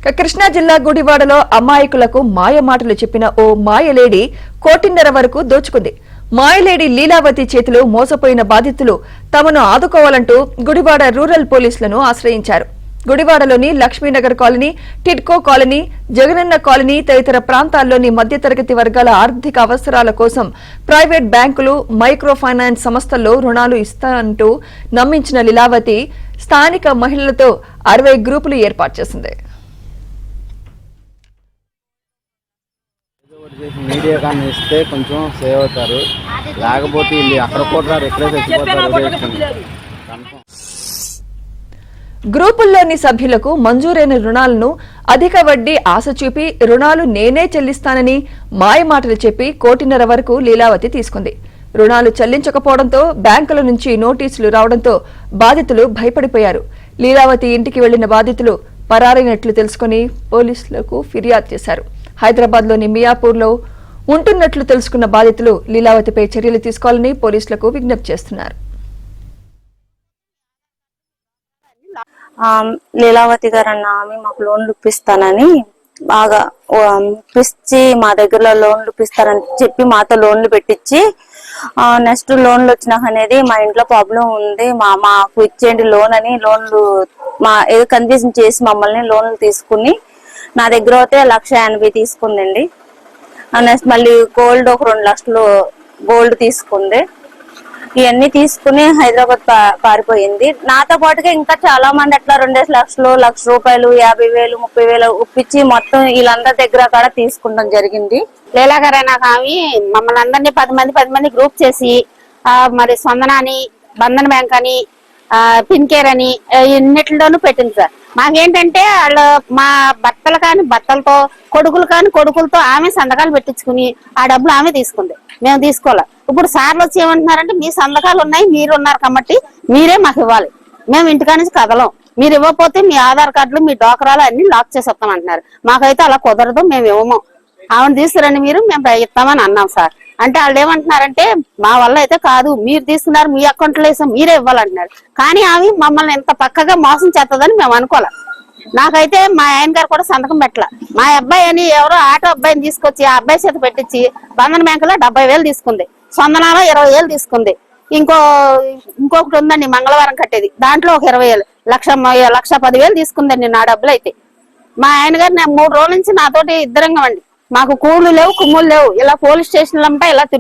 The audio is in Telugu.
కృష్ణా జిల్లా గుడివాడలో అమాయకులకు మాయమాటలు చెప్పిన ఓ మాయలేడి కోటిన్నర వరకు దోచుకుంది. మాయలేడి లీలావతి చేతిలో మోసపోయిన బాధితులు తమను ఆదుకోవాలంటూ గుడివాడ రూరల్ పోలీసులను ఆశ్రయించారు. గుడివాడలోని Lakshminagar colony, TIDCO colony, Jagananna colony తదితర ప్రాంతాల్లోని మధ్యతరగతి వర్గాల ఆర్థిక అవసరాల కోసం ప్రైవేట్ బ్యాంకులు, మైక్రో ఫైనాన్స్ సంస్థల్లో రుణాలు ఇస్తానంటూ నమ్మించిన లీలావతి స్థానిక మహిళలతో 60 గ్రూపులు ఏర్పాటు చేసింది. మీడియా కానీ ఇస్తే కొంచెం సేవ్ అవుతారు, లేకపోతే అక్కడ కూడా గ్రూపుల్లోని సభ్యులకు మంజూరైన రుణాలను అధిక వడ్డీ ఆశ చూపి రుణాలు నేనే చెల్లిస్తానని మాయమాటలు చెప్పి కోటిన్నర వరకు లీలావతి తీసుకుంది. రుణాలు చెల్లించకపోవడంతో బ్యాంకుల నుంచి నోటీసులు రావడంతో బాధితులు భయపడిపోయారు. లీలావతి ఇంటికి వెళ్లిన బాధితులు పరారైనట్లు తెలుసుకుని పోలీసులకు ఫిర్యాదు చేశారు. హైదరాబాద్లోని మియాపూర్లో ఉంటున్నట్లు తెలుసుకున్న బాధితులు లీలావతిపై చర్యలు తీసుకోవాలని పోలీసులకు విజ్ఞప్తి చేస్తున్నారు. లీలావతి గారు అన్న ఆమె మాకు లోన్లు ఇప్పిస్తానని బాగా ఇప్పించి మా దగ్గర లోన్లు ఇప్పిస్తారని చెప్పి మాతో లోన్లు పెట్టించి నెక్స్ట్ లోన్లు వచ్చినాక అనేది మా ఇంట్లో ప్రాబ్లం ఉంది, మాకు ఇచ్చేయండి లోన్ అని లోన్లు ఏదో కన్ఫ్యూజన్ చేసి మమ్మల్ని లోన్లు తీసుకుని నా దగ్గర అయితే 1,80,000 తీసుకుందండి. నెక్స్ట్ మళ్ళీ గోల్డ్ ఒక 2 లక్షలు గోల్డ్ తీసుకుంది. ఇవన్నీ తీసుకుని హైదరాబాద్ పారిపోయింది. నాతో పాటుగా ఇంకా చాలా మంది అట్లా 2 లక్షలు, 1,00,000 రూపాయలు, 50,000, 30,000 ఒప్పించి మొత్తం వీళ్ళందరి దగ్గర కూడా తీసుకుంటాం జరిగింది. లీలాగారైనా ఆమె మమ్మల్ని అందరినీ 10 మంది గ్రూప్ చేసి మరి స్పందన అని, బంధన్ బ్యాంక్ అని, పిన్కేర్ అని ఇన్నిటిలోనూ పెట్టింది సార్. మాకేంటంటే వాళ్ళు మా భర్తలు కాని భర్తలతో, కొడుకులు కాని కొడుకులతో ఆమె సంతకాలు పెట్టించుకుని ఆ డబ్బులు ఆమె తీసుకుంది, మేము తీసుకోవాలి. ఇప్పుడు సార్లు వచ్చి ఏమంటున్నారంటే మీ సంతకాలు ఉన్నాయి, మీరు ఉన్నారు కాబట్టి మీరే మాకు ఇవ్వాలి, మేము ఇంటికా నుంచి కదలం, మీరు ఇవ్వకపోతే మీ ఆధార్ కార్డులు, మీ డోకరాలు అన్ని లాక్ చేసేస్తాం అంటున్నారు. మాకైతే అలా కుదరదు, మేము ఇవ్వము, ఆమెను తీసుకురండి మీరు, మేము ఇస్తామని అన్నాం సార్. అంటే వాళ్ళు ఏమంటున్నారంటే మా వల్ల అయితే కాదు, మీరు తీసుకున్నారు, మీ అకౌంట్ లో వేసాం, మీరే ఇవ్వాలంటున్నారు. కానీ ఆమె మమ్మల్ని ఎంత పక్కగా మోసం చేస్తుందని మేము అనుకోలే. నాకైతే మా ఆయన గారు కూడా సంతకం పెట్టాల. మా అబ్బాయి అని ఎవరో ఆటో అబ్బాయిని తీసుకొచ్చి ఆ అబ్బాయి చేత పెట్టించి బంధన్ బ్యాంక్ లో 70,000 తీసుకుంది, స్పందనలో 20,000 తీసుకుంది. ఇంకొకటి ఉందండి మంగళవారం కట్టేది, దాంట్లో ఒక 20,000, 1,10,000 తీసుకుందండి నా డబ్బులు. అయితే మా ఆయన గారు 3 రోజుల నుంచి నాతోటి ఇద్దరంగా అండి, మాకు కూళ్ళు లేవు, కుమ్ములు లేవు, ఇలా పోలీస్ స్టేషన్లు అంతా ఇలా తిరుగు